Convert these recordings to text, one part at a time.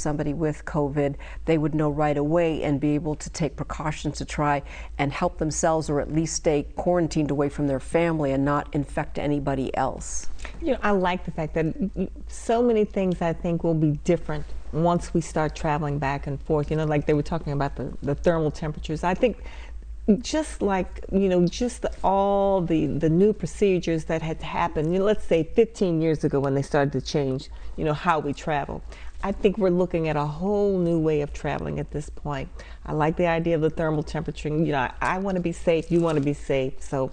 somebody with COVID, they would know right away and be able to take precautions to try and help themselves, or at least stay quarantined away from their family and not infect anybody else. You know, I like the fact that so many things I think will be different once we start traveling back and forth. You know, like they were talking about the thermal temperatures. I think just like, you know, all the new procedures that had happened, you know, let's say 15 years ago when they started to change, you know, how we travel. I think we're looking at a whole new way of traveling at this point. I like the idea of the thermal temperature. You know, I want to be safe, you want to be safe. So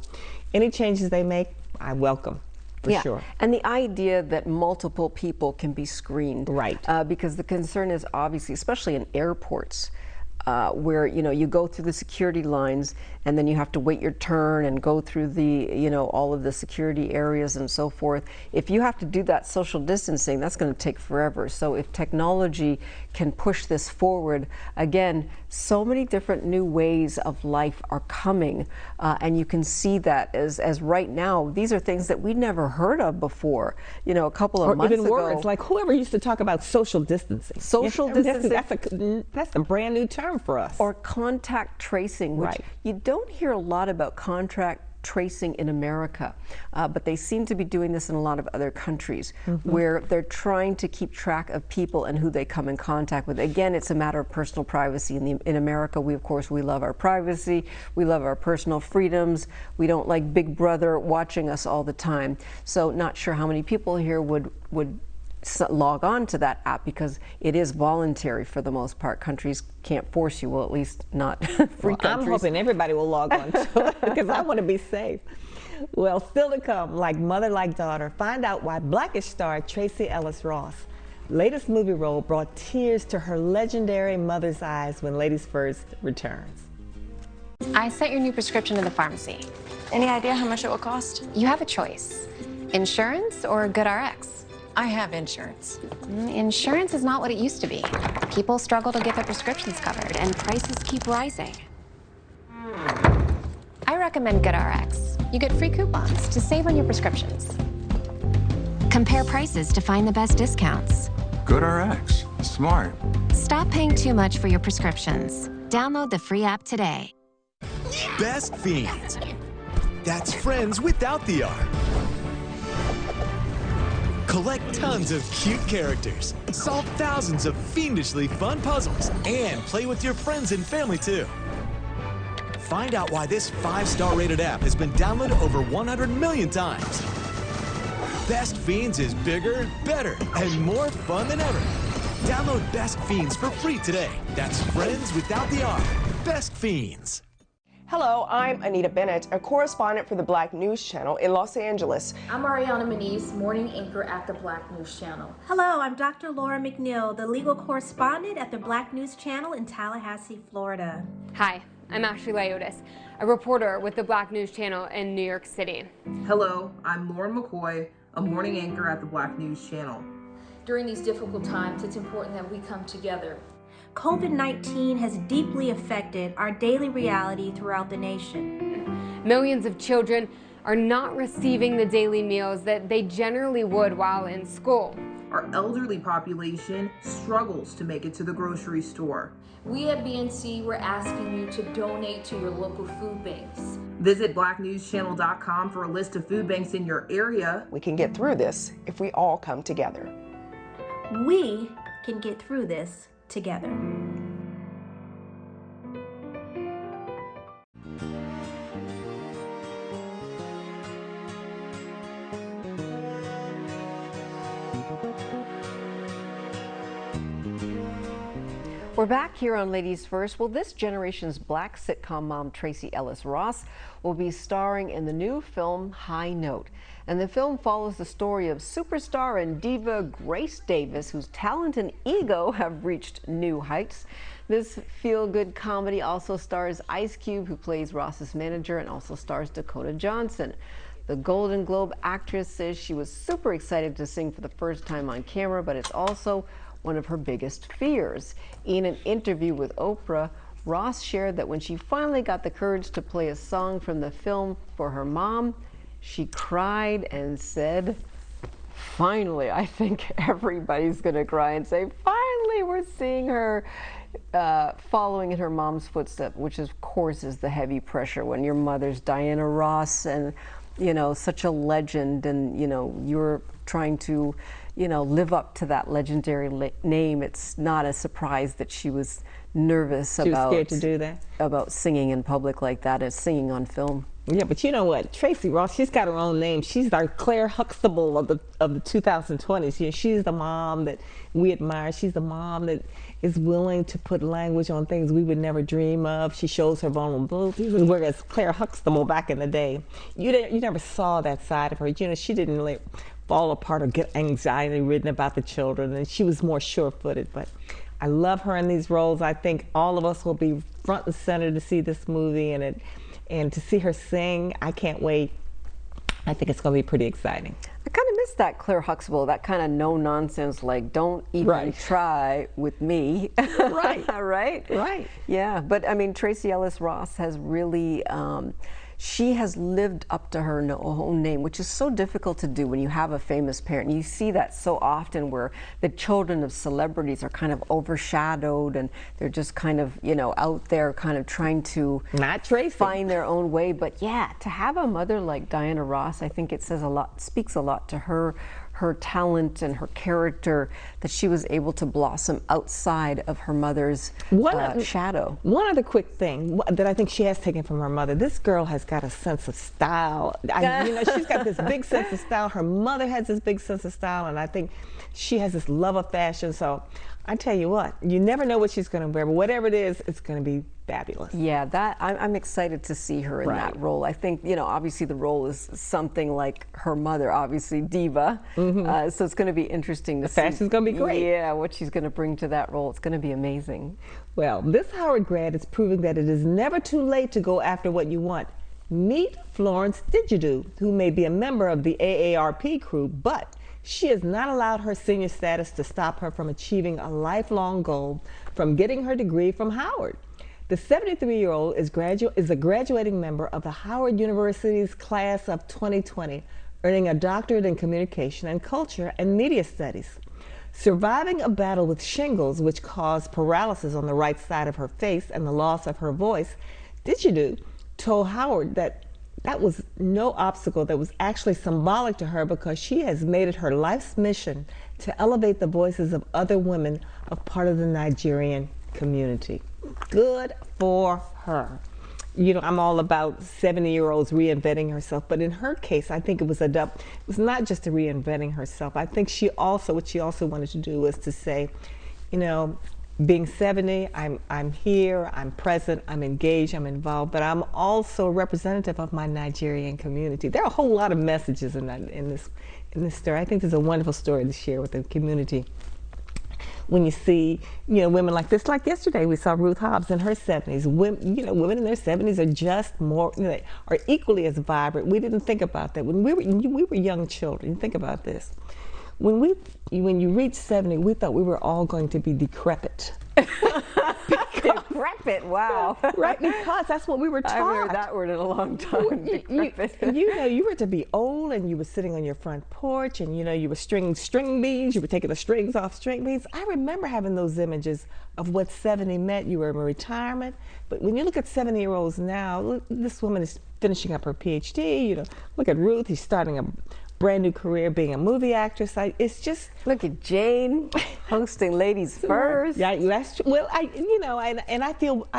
any changes they make, I welcome. For sure. And the idea that multiple people can be screened. Right. Because the concern is obviously, especially in airports, where, you know, you go through the security lines and then you have to wait your turn and go through the, you know, all of the security areas and so forth. If you have to do that social distancing, that's going to take forever. So if technology can push this forward, again, so many different new ways of life are coming, and you can see that as right now, these are things that we never heard of before. You know, a couple of months ago. Or even words, like whoever used to talk about social distancing. Social distancing. That's a brand new term for us. Or contact tracing, which you don't hear a lot about contact tracing in America, but they seem to be doing this in a lot of other countries, where they're trying to keep track of people and who they come in contact with. Again, it's a matter of personal privacy. In America, of course, we love our privacy, we love our personal freedoms, we don't like Big Brother watching us all the time. So not sure how many people here would log on to that app, because it is voluntary for the most part. Countries can't force you, well, at least not free countries. I'm hoping everybody will log on to it, because I want to be safe. Well, still to come, like mother, like daughter, find out why Blackish star Tracee Ellis Ross' latest movie role brought tears to her legendary mother's eyes when Ladies First returns. I sent your new prescription to the pharmacy. Any idea how much it will cost? You have a choice: insurance or GoodRx. I have insurance. Insurance is not what it used to be. People struggle to get their prescriptions covered, and prices keep rising. I recommend GoodRx. You get free coupons to save on your prescriptions. Compare prices to find the best discounts. GoodRx. Smart. Stop paying too much for your prescriptions. Download the free app today. Best Fiends. That's friends without the R. Collect tons of cute characters, solve thousands of fiendishly fun puzzles, and play with your friends and family too. Find out why this 5-star rated app has been downloaded over 100 million times. Best Fiends is bigger, better, and more fun than ever. Download Best Fiends for free today. That's friends without the R. Best Fiends. Hello, I'm Anita Bennett, a correspondent for the Black News Channel in Los Angeles. I'm Ariana Maniz, morning anchor at the Black News Channel. Hello, I'm Dr. Laura McNeil, the legal correspondent at the Black News Channel in Tallahassee, Florida. Hi, I'm Ashley Liotis, a reporter with the Black News Channel in New York City. Hello, I'm Lauren McCoy, a morning anchor at the Black News Channel. During these difficult times, it's important that we come together. COVID-19 has deeply affected our daily reality throughout the nation. Millions of children are not receiving the daily meals that they generally would while in school. Our elderly population struggles to make it to the grocery store. We at BNC, we're asking you to donate to your local food banks. Visit blacknewschannel.com for a list of food banks in your area. We can get through this if we all come together. We can get through this together. We're back here on Ladies First. Well, this generation's Black sitcom mom, Tracee Ellis Ross, will be starring in the new film High Note. And the film follows the story of superstar and diva Grace Davis, whose talent and ego have reached new heights. This feel-good comedy also stars Ice Cube, who plays Ross's manager, and also stars Dakota Johnson. The Golden Globe actress says she was super excited to sing for the first time on camera, but it's also one of her biggest fears. In an interview with Oprah, Ross shared that when she finally got the courage to play a song from the film for her mom, she cried and said, "Finally." I think everybody's gonna cry and say, finally, we're was seeing her following in her mom's footsteps, which of course is the heavy pressure when your mother's Diana Ross and, you know, such a legend, and, you know, you're trying to, you know, live up to that legendary name. It's not a surprise that she was nervous She was scared to do that? About singing in public like that, as singing on film. Yeah, but you know what? Tracy Ross, she's got her own name. She's our Claire Huxtable of the 2020s. You know, she's the mom that we admire. She's the mom that is willing to put language on things we would never dream of. She shows her vulnerabilities, whereas Claire Huxtable back in the day, you never saw that side of her. You know, she didn't like fall apart or get anxiety ridden about the children, and she was more sure-footed. But I love her in these roles. I think all of us will be front and center to see this movie, and to see her sing. I can't wait. I think it's going to be pretty exciting. I kind of miss that Claire Huxtable, that kind of no-nonsense, like, don't even try with me. Right. Right? Right. Yeah, but I mean, Tracy Ellis Ross has really, she has lived up to her own name, which is so difficult to do when you have a famous parent. You see that so often where the children of celebrities are kind of overshadowed and they're just kind of, you know, out there kind of trying to find their own way. But yeah, to have a mother like Diana Ross, I think it says a lot, speaks a lot to her talent and her character, that she was able to blossom outside of her mother's shadow. One other quick thing that I think she has taken from her mother, this girl has got a sense of style. You know, she's got this big sense of style. Her mother has this big sense of style, and I think she has this love of fashion. So I tell you what, you never know what she's going to wear, but whatever it is, it's going to be fabulous. Yeah, that I'm excited to see her in that role. I think, you know, obviously the role is something like her mother, obviously diva. So it's going to be interesting to see. The fashion's going to be great. Yeah, what she's going to bring to that role. It's going to be amazing. Well, this Howard grad is proving that it is never too late to go after what you want. Meet Florence Didgeridoo, who may be a member of the AARP crew, but she has not allowed her senior status to stop her from achieving a lifelong goal, from getting her degree from Howard. The 73-year-old is a graduating member of the Howard University's class of 2020, earning a doctorate in communication and culture and media studies. Surviving a battle with shingles, which caused paralysis on the right side of her face and the loss of her voice, Didgeridoo told Howard that was no obstacle, that was actually symbolic to her, because she has made it her life's mission to elevate the voices of other women of part of the Nigerian community. Good for her. You know, I'm all about 70-year-olds reinventing herself, but in her case, I think it was not just a reinventing herself. I think what she also wanted to do was to say, you know, being 70, I'm here, I'm present, I'm engaged, I'm involved, but I'm also representative of my Nigerian community. There are a whole lot of messages in this story. I think there's a wonderful story to share with the community. When you see, you know, women like this, like yesterday, we saw Ruth Hobbs in her 70s. Women, you know, women in their 70s are just more, you know, are equally as vibrant. We didn't think about that when we were young children. Think about this. When you reach 70, we thought we were all going to be decrepit. Decrepit, wow. Right, because that's what we were taught. I haven't heard that word in a long time. You know, you were to be old, and you were sitting on your front porch, and you know, you were stringing string beans, you were taking the strings off string beans. I remember having those images of what 70 meant. You were in retirement, but when you look at 70-year-olds now, look, this woman is finishing up her PhD. You know, look at Ruth. He's starting a brand new career being a movie actress. It's just, look at Jane hosting Ladies First. Yeah, that's true. Well, I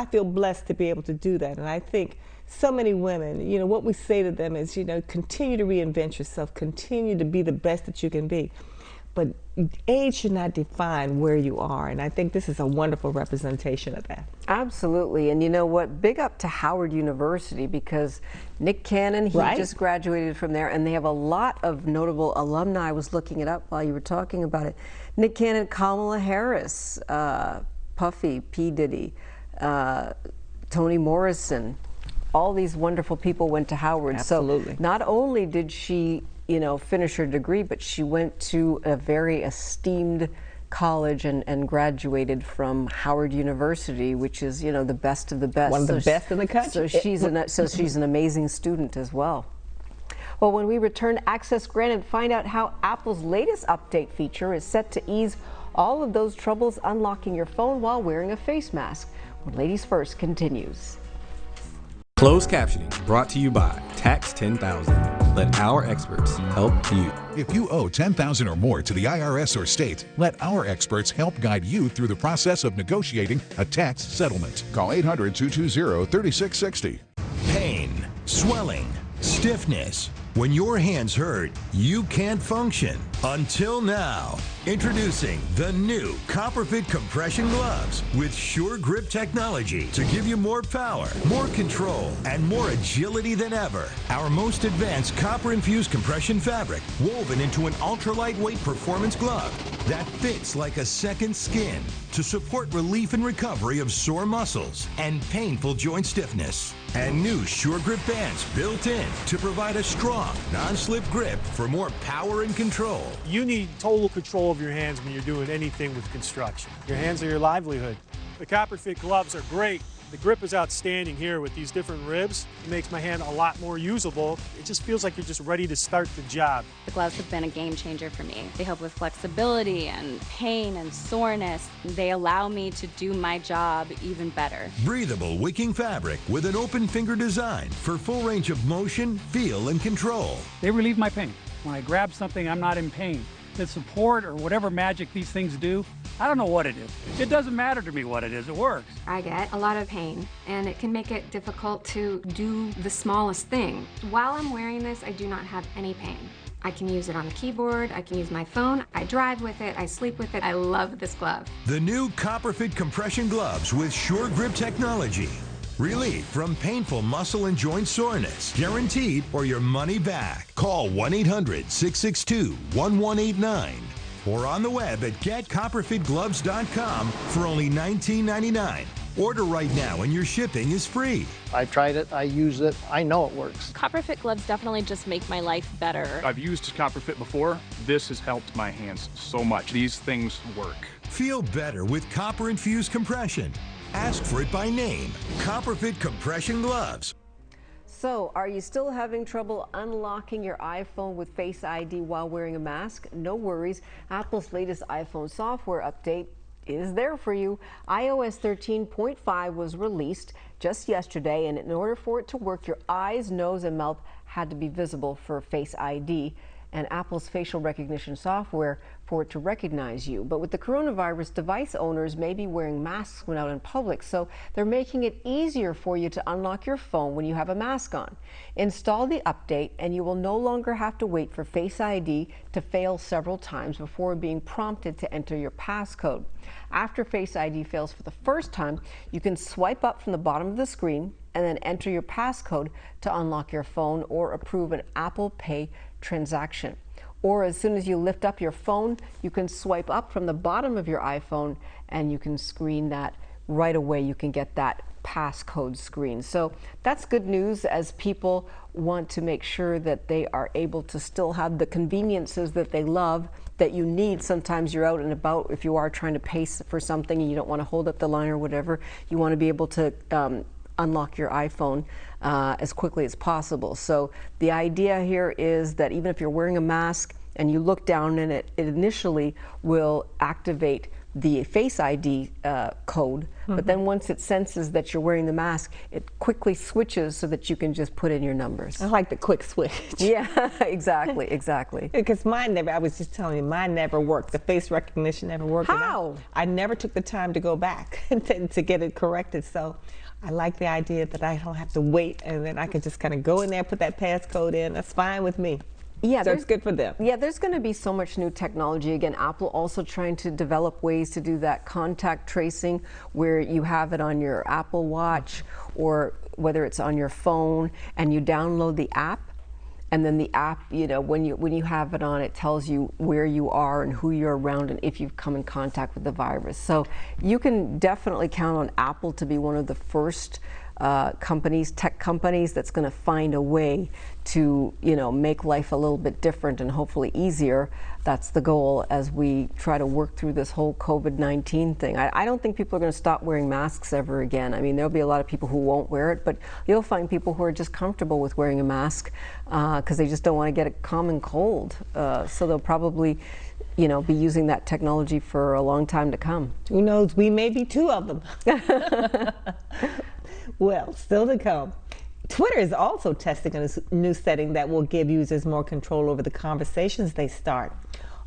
feel blessed to be able to do that. And I think so many women, you know, what we say to them is, you know, continue to reinvent yourself, continue to be the best that you can be. But age should not define where you are, and I think this is a wonderful representation of that. Absolutely, and you know what? Big up to Howard University, because Nick Cannon, he just graduated from there, and they have a lot of notable alumni. I was looking it up while you were talking about it. Nick Cannon, Kamala Harris, Puffy, P. Diddy, Toni Morrison. All these wonderful people went to Howard. Absolutely. So not only did she, you know, finish her degree, but she went to a very esteemed college and graduated from Howard University, which is, you know, the best of the best. One of the best in the country. So she's an amazing student as well. Well, when we return, access granted, find out how Apple's latest update feature is set to ease all of those troubles unlocking your phone while wearing a face mask. When Ladies First continues. Closed captioning brought to you by Tax 10,000. Let our experts help you. If you owe $10,000 or more to the IRS or state, let our experts help guide you through the process of negotiating a tax settlement. Call 800-220-3660. Pain, swelling, stiffness. When your hands hurt, you can't function. Until now. Introducing the new CopperFit compression gloves with sure grip technology to give you more power, more control, and more agility than ever. Our most advanced copper-infused compression fabric woven into an ultra-lightweight performance glove that fits like a second skin to support relief and recovery of sore muscles and painful joint stiffness. And new Sure Grip bands built in to provide a strong, non-slip grip for more power and control. You need total control of your hands when you're doing anything with construction. Your hands are your livelihood. The CopperFit gloves are great. The grip is outstanding here with these different ribs. It makes my hand a lot more usable. It just feels like you're just ready to start the job. The gloves have been a game changer for me. They help with flexibility and pain and soreness. They allow me to do my job even better. Breathable wicking fabric with an open finger design for full range of motion, feel, and control. They relieve my pain. When I grab something, I'm not in pain. The support or whatever magic these things do, I don't know what it is. It doesn't matter to me what it is, it works. I get a lot of pain, and it can make it difficult to do the smallest thing. While I'm wearing this, I do not have any pain. I can use it on the keyboard, I can use my phone, I drive with it, I sleep with it. I love this glove. The new CopperFit compression gloves with Sure Grip technology. Relief from painful muscle and joint soreness. Guaranteed or your money back. Call 1-800-662-1189 or on the web at getcopperfitgloves.com for only $19.99. Order right now and your shipping is free. I've tried it, I use it, I know it works. CopperFit gloves definitely just make my life better. I've used CopperFit before. This has helped my hands so much. These things work. Feel better with copper-infused compression. Ask for it by name. CopperFit compression gloves. So, are you still having trouble unlocking your iPhone with Face ID while wearing a mask? No worries. Apple's latest iPhone software update is there for you. iOS 13.5 was released just yesterday, and in order for it to work, your eyes, nose, and mouth had to be visible for Face ID and Apple's facial recognition software for it to recognize you. But with the coronavirus, device owners may be wearing masks when out in public, so they're making it easier for you to unlock your phone when you have a mask on. Install the update and you will no longer have to wait for Face ID to fail several times before being prompted to enter your passcode. After Face ID fails for the first time, you can swipe up from the bottom of the screen and then enter your passcode to unlock your phone or approve an Apple Pay transaction. Or as soon as you lift up your phone, you can swipe up from the bottom of your iPhone and you can screen that right away. You can get that passcode screen. So that's good news as people want to make sure that they are able to still have the conveniences that they love, that you need. Sometimes you're out and about, if you are trying to pay for something and you don't want to hold up the line or whatever, you want to be able to unlock your iPhone as quickly as possible. So the idea here is that even if you're wearing a mask and you look down in it, it initially will activate the Face ID code, but then once it senses that you're wearing the mask, it quickly switches so that you can just put in your numbers. I like the quick switch. Yeah, exactly, exactly. Because mine never, I was just telling you, mine never worked. The face recognition never worked. How? I never took the time to go back to get it corrected. So I like the idea that I don't have to wait and then I can just kind of go in there, put that passcode in. That's fine with me. Yeah, so it's good for them. Yeah, there's going to be so much new technology. Again, Apple also trying to develop ways to do that contact tracing where you have it on your Apple Watch or whether it's on your phone and you download the app. And then the app, you know, when you have it on, it tells you where you are and who you're around and if you've come in contact with the virus. So you can definitely count on Apple to be one of the first companies, tech companies, that's going to find a way to, make life a little bit different and hopefully easier. That's the goal as we try to work through this whole COVID-19 thing. I don't think people are going to stop wearing masks ever again. I mean, there'll be a lot of people who won't wear it, but you'll find people who are just comfortable with wearing a mask because they just don't want to get a common cold. So they'll probably, be using that technology for a long time to come. Who knows? We may be two of them. Well, still to come. Twitter is also testing a new setting that will give users more control over the conversations they start.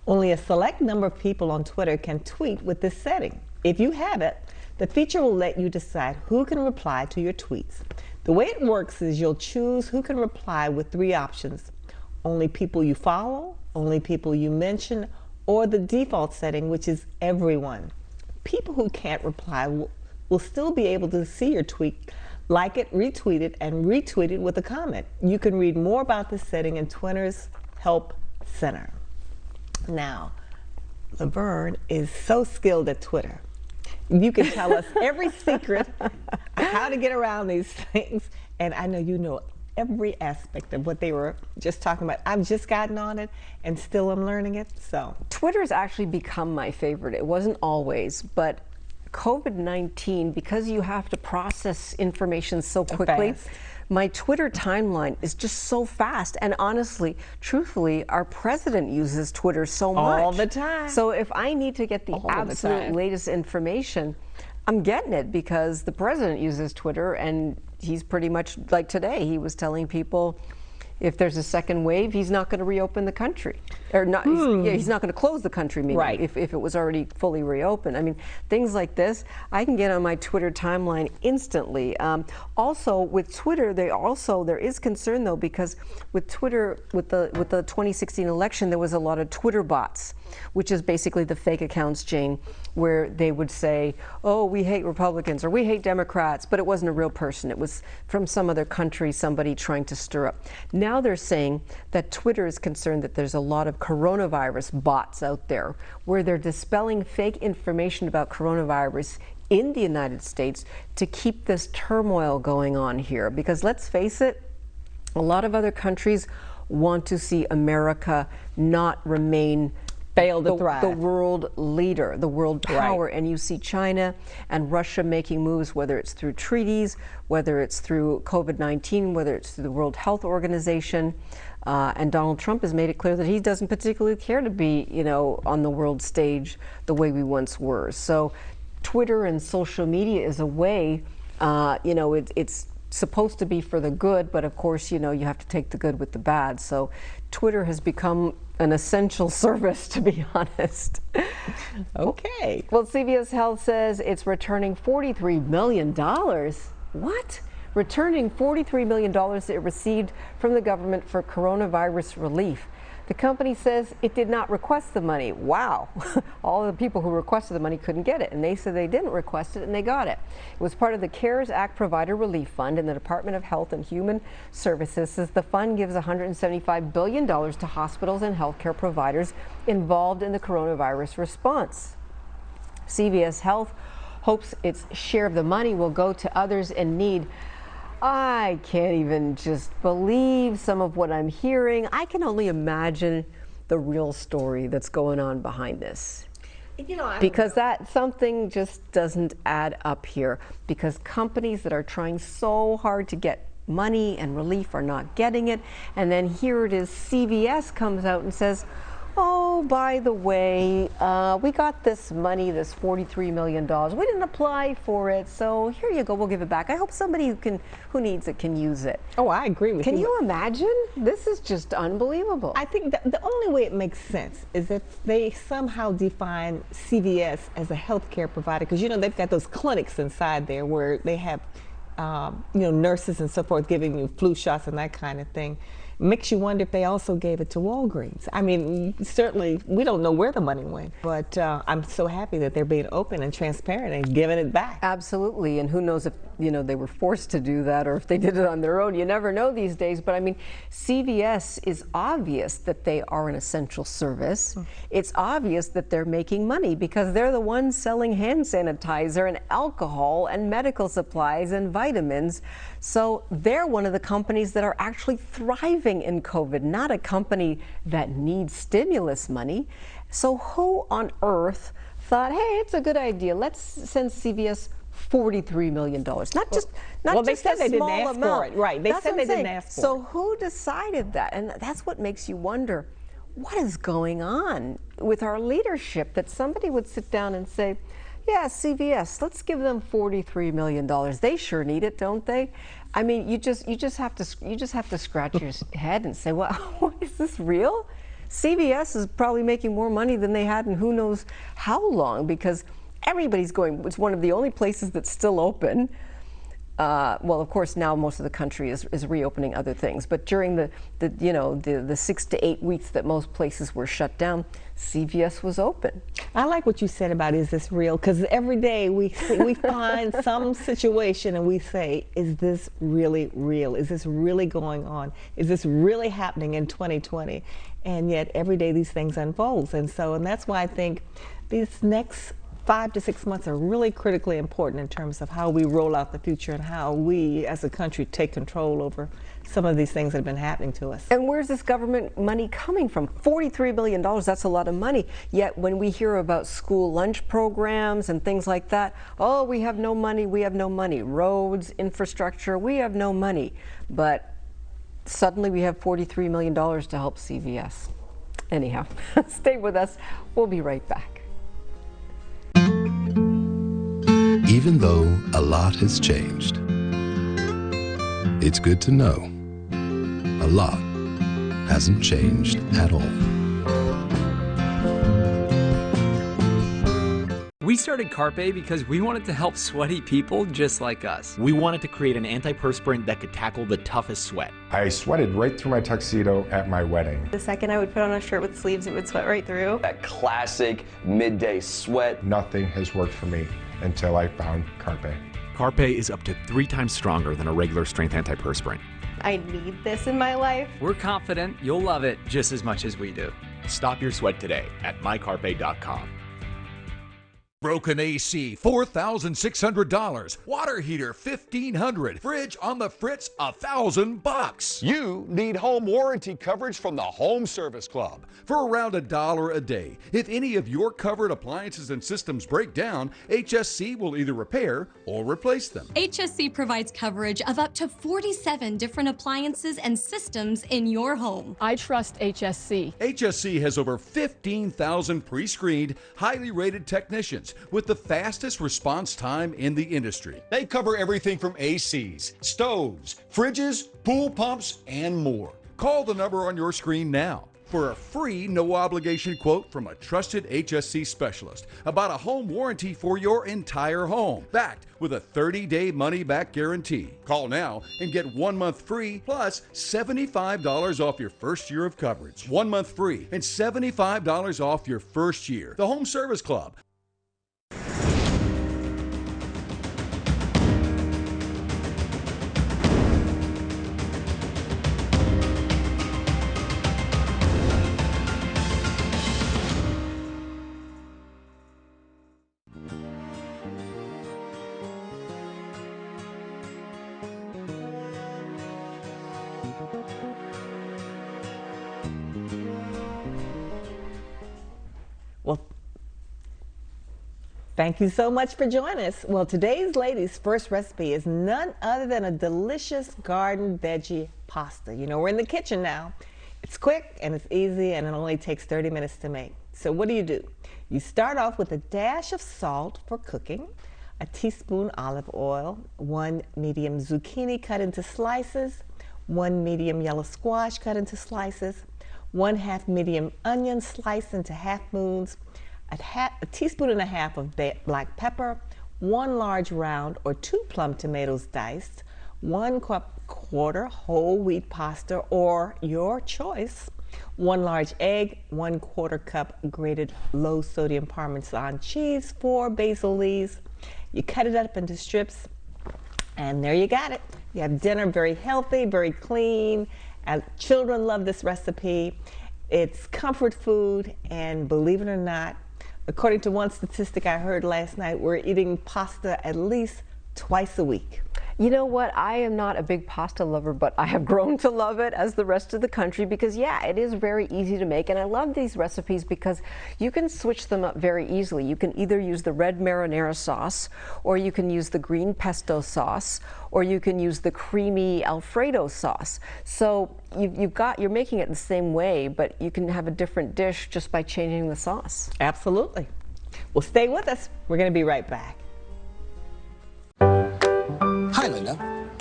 Only a select number of people on Twitter can tweet with this setting. If you have it, the feature will let you decide who can reply to your tweets. The way it works is you'll choose who can reply with 3 options: only people you follow, only people you mention, or the default setting, which is everyone. People who can't reply will still be able to see your tweet, like it, retweet it, and retweet it with a comment. You can read more about this setting in Twitter's Help Center. Now, Laverne is so skilled at Twitter. You can tell us every secret, how to get around these things, and I know you know every aspect of what they were just talking about. I've just gotten on it and still am learning it, so. Twitter's actually become my favorite. It wasn't always, but COVID-19, because you have to process information so quickly, my Twitter timeline is just so fast. And honestly, truthfully, our president uses Twitter so much. All the time. So if I need to get the absolute latest information, I'm getting it because the president uses Twitter, and he's pretty much, like today, he was telling people if there's a second wave, he's not going to reopen the country. Or not, he's not going to close the country, meaning if it was already fully reopened. I mean, things like this, I can get on my Twitter timeline instantly. Also, with Twitter, there is concern though, because with Twitter, with the 2016 election, there was a lot of Twitter bots, which is basically the fake accounts, Jane, where they would say, oh, we hate Republicans or we hate Democrats, but it wasn't a real person. It was from some other country, somebody trying to stir up. Now they're saying that Twitter is concerned that there's a lot of coronavirus bots out there where they're dispelling fake information about coronavirus in the United States to keep this turmoil going on here. Because let's face it, a lot of other countries want to see America not remain the world leader, the world power. And you see China and Russia making moves, whether it's through treaties, whether it's through COVID-19, whether it's through the World Health Organization. And Donald Trump has made it clear that he doesn't particularly care to be, on the world stage the way we once were. So Twitter and social media is a way, it's supposed to be for the good, but of course, you have to take the good with the bad. So Twitter has become an essential service, to be honest. Okay. Well, CVS Health says it's returning $43 million. What? Returning $43 million it received from the government for coronavirus relief. The company says it did not request the money. Wow. All the people who requested the money couldn't get it, and they said they didn't request it and they got it. It was part of the CARES Act Provider Relief Fund, and the Department of Health and Human Services says the fund gives $175 billion to hospitals and healthcare providers involved in the coronavirus response. CVS Health hopes its share of the money will go to others in need. I can't even just believe some of what I'm hearing. I can only imagine the real story that's going on behind this. Because that something just doesn't add up here, because companies that are trying so hard to get money and relief are not getting it. And then here it is, CVS comes out and says, oh, by the way, we got this money, this $43 million. We didn't apply for it, so here you go, we'll give it back. I hope somebody who needs it can use it. Oh, I agree with you. Can you imagine? This is just unbelievable. I think that the only way it makes sense is if they somehow define CVS as a healthcare provider, because they've got those clinics inside there where they have nurses and so forth giving you flu shots and that kind of thing. Makes you wonder if they also gave it to Walgreens. I mean, certainly we don't know where the money went, but I'm so happy that they're being open and transparent and giving it back. Absolutely, and who knows if, you know, they were forced to do that or if they did it on their own. You never know these days, but I mean, CVS is obvious that they are an essential service. It's obvious that they're making money because they're the ones selling hand sanitizer and alcohol and medical supplies and vitamins. So they're one of the companies that are actually thriving in COVID, not a company that needs stimulus money. So who on earth thought, hey, it's a good idea, let's send CVS $43 million. Not just they said they didn't ask for it. Right, they said they didn't ask for it. So who decided that? And that's what makes you wonder, what is going on with our leadership, that somebody would sit down and say, yeah, CVS, let's give them $43 million. They sure need it, don't they? I mean, you just have to scratch your head and say, well, is this real? CVS is probably making more money than they had in who knows how long, because everybody's going. It's one of the only places that's still open. Well, of course, now most of the country is reopening other things, but during the 6 to 8 weeks that most places were shut down, CVS was open. I like what you said about, is this real? Because every day we find some situation and we say, is this really real? Is this really going on? Is this really happening in 2020? And yet every day these things unfold. And that's why I think these next 5 to 6 months are really critically important in terms of how we roll out the future and how we as a country take control over some of these things that have been happening to us. And where's this government money coming from? $43 billion, that's a lot of money. Yet when we hear about school lunch programs and things like that, oh, we have no money, we have no money. Roads, infrastructure, we have no money. But suddenly we have $43 million to help CVS. Anyhow, stay with us. We'll be right back. Even though a lot has changed, it's good to know a lot hasn't changed at all. We started Carpe because we wanted to help sweaty people just like us. We wanted to create an antiperspirant that could tackle the toughest sweat. I sweated right through my tuxedo at my wedding. The second I would put on a shirt with sleeves, it would sweat right through. That classic midday sweat. Nothing has worked for me until I found Carpe. Carpe is up to 3 times stronger than a regular strength antiperspirant. I need this in my life. We're confident you'll love it just as much as we do. Stop your sweat today at mycarpe.com. Broken AC, $4,600. Water heater, $1,500. Fridge on the fritz, $1,000. You need home warranty coverage from the Home Service Club. For around $1 a day. If any of your covered appliances and systems break down, HSC will either repair or replace them. HSC provides coverage of up to 47 different appliances and systems in your home. I trust HSC. HSC has over 15,000 pre-screened, highly rated technicians with the fastest response time in the industry. They cover everything from ACs, stoves, fridges, pool pumps, and more. Call the number on your screen now for a free no-obligation quote from a trusted HSC specialist about a home warranty for your entire home, backed with a 30-day money-back guarantee. Call now and get 1 month free plus $75 off your first year of coverage. 1 month free and $75 off your first year. The Home Service Club. Well, thank you so much for joining us. Well, today's lady's first recipe is none other than a delicious garden veggie pasta. You know, we're in the kitchen now. It's quick and it's easy and it only takes 30 minutes to make. So what do? You start off with a dash of salt for cooking, a teaspoon olive oil, 1 medium zucchini cut into slices, 1 medium yellow squash cut into slices, 1/2 medium onion sliced into half moons, a teaspoon and a half of black pepper, 1 large round or 2 plum tomatoes diced, 1 cup quarter whole wheat pasta, or your choice, 1 large egg, 1/4 cup grated low sodium Parmesan cheese, 4 basil leaves. You cut it up into strips, and there you got it. You have dinner, very healthy, very clean. And children love this recipe. It's comfort food, and believe it or not, according to one statistic I heard last night, we're eating pasta at least twice a week. You know what? I am not a big pasta lover, but I have grown to love it as the rest of the country because, yeah, it is very easy to make. And I love these recipes because you can switch them up very easily. You can either use the red marinara sauce, or you can use the green pesto sauce, or you can use the creamy Alfredo sauce. So you're making it the same way, but you can have a different dish just by changing the sauce. Absolutely. Well, stay with us. We're going to be right back. Hi, Linda.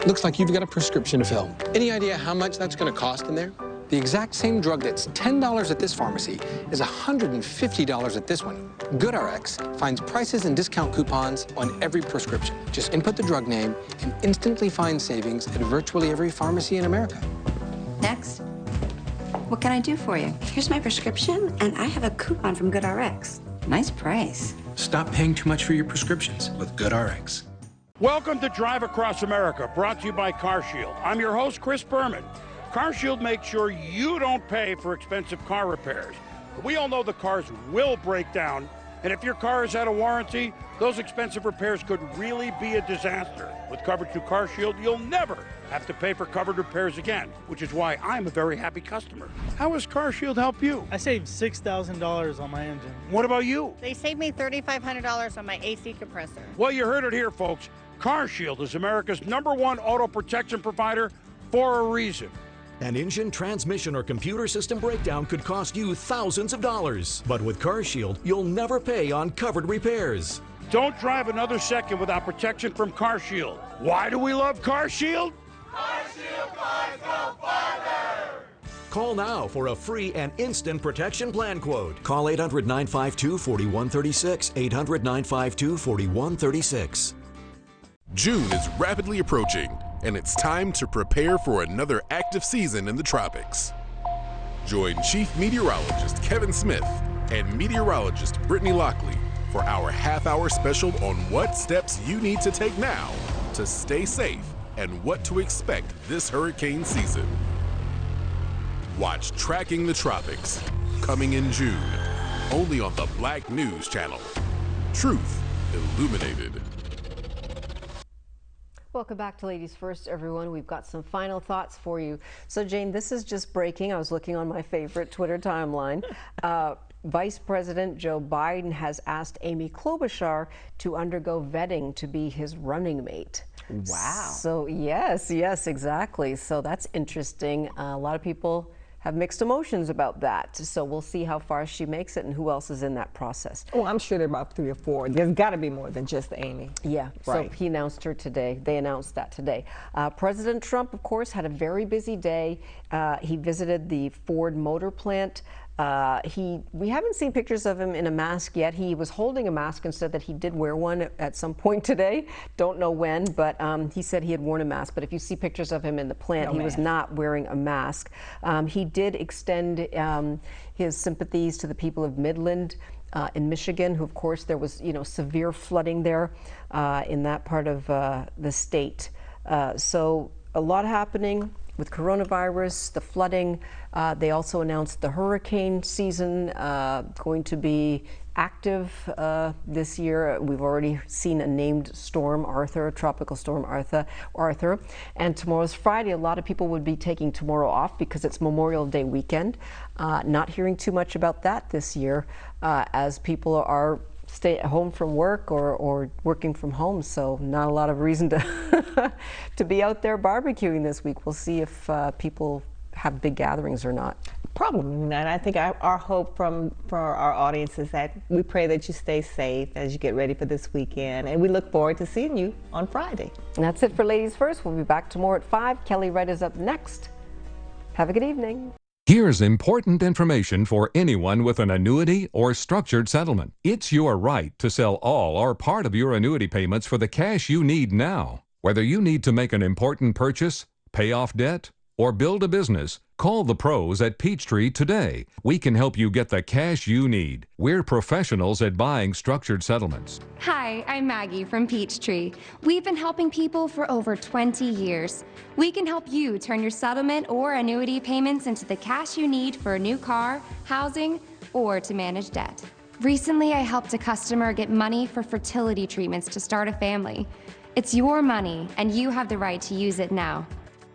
Looks like you've got a prescription to fill. Any idea how much that's going to cost in there? The exact same drug that's $10 at this pharmacy is $150 at this one. GoodRx finds prices and discount coupons on every prescription. Just input the drug name and instantly find savings at virtually every pharmacy in America. Next. What can I do for you? Here's my prescription, and I have a coupon from GoodRx. Nice price. Stop paying too much for your prescriptions with GoodRx. Welcome to Drive Across America, brought to you by CarShield. I'm your host, Chris Berman. CarShield makes sure you don't pay for expensive car repairs. We all know the cars will break down, and if your car is out of warranty, those expensive repairs could really be a disaster. With coverage through CarShield, you'll never have to pay for covered repairs again, which is why I'm a very happy customer. How has CarShield helped you? I saved $6,000 on my engine. What about you? They saved me $3,500 on my AC compressor. Well, you heard it here, folks. CarShield is America's #1 auto protection provider for a reason. An engine, transmission, or computer system breakdown could cost you thousands of dollars. But with CarShield, you'll never pay on covered repairs. Don't drive another second without protection from CarShield. Why do we love CarShield? CarShield cars go farther! Call now for a free and instant protection plan quote. Call 800-952-4136, 800-952-4136. June is rapidly approaching, and it's time to prepare for another active season in the tropics. Join Chief Meteorologist Kevin Smith and Meteorologist Brittany Lockley for our half-hour special on what steps you need to take now to stay safe and what to expect this hurricane season. Watch Tracking the Tropics, coming in June, only on the Black News Channel. Truth illuminated. Welcome back to Ladies First, everyone. We've got some final thoughts for you. So, Jane, this is just breaking. I was looking on my favorite Twitter timeline. Vice President Joe Biden has asked Amy Klobuchar to undergo vetting to be his running mate. Wow. So, yes, exactly. So that's interesting. A lot of people have mixed emotions about that. So we'll see how far she makes it and who else is in that process. Oh, I'm sure there are about 3 or 4. There's got to be more than just Amy. Yeah, right. So he announced her today. They announced that today. President Trump, of course, had a very busy day. He visited the Ford Motor Plant. We haven't seen pictures of him in a mask yet. He was holding a mask and said that he did wear one at some point today. Don't know when, but he said he had worn a mask. But if you see pictures of him in the plant, he was not wearing a mask. He did extend his sympathies to the people of Midland in Michigan, who, of course, there was severe flooding there in that part of the state. So a lot happening with coronavirus, the flooding. They also announced the hurricane season going to be active this year. We've already seen a named storm, Arthur, tropical storm Arthur. And tomorrow's Friday. A lot of people would be taking tomorrow off because it's Memorial Day weekend. Not hearing too much about that this year as people are stay at home from work or working from home, so not a lot of reason to to be out there barbecuing this week. We'll see if people have big gatherings or not. Probably not. I think our hope for our audience is that we pray that you stay safe as you get ready for this weekend, and we look forward to seeing you on Friday. And that's it for Ladies First. We'll be back tomorrow at 5. Kelly Wright is up next. Have a good evening. Here's important information for anyone with an annuity or structured settlement. It's your right to sell all or part of your annuity payments for the cash you need now. Whether you need to make an important purchase, pay off debt, or build a business, call the pros at Peachtree today. We can help you get the cash you need. We're professionals at buying structured settlements. Hi, I'm Maggie from Peachtree. We've been helping people for over 20 years. We can help you turn your settlement or annuity payments into the cash you need for a new car, housing, or to manage debt. Recently, I helped a customer get money for fertility treatments to start a family. It's your money, and you have the right to use it now.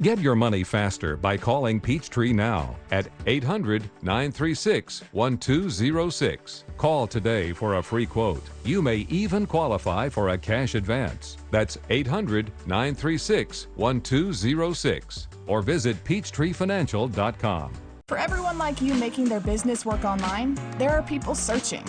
Get your money faster by calling Peachtree now at 800-936-1206. Call today for a free quote. You may even qualify for a cash advance. That's 800-936-1206 or visit peachtreefinancial.com. For everyone like you making their business work online, there are people searching.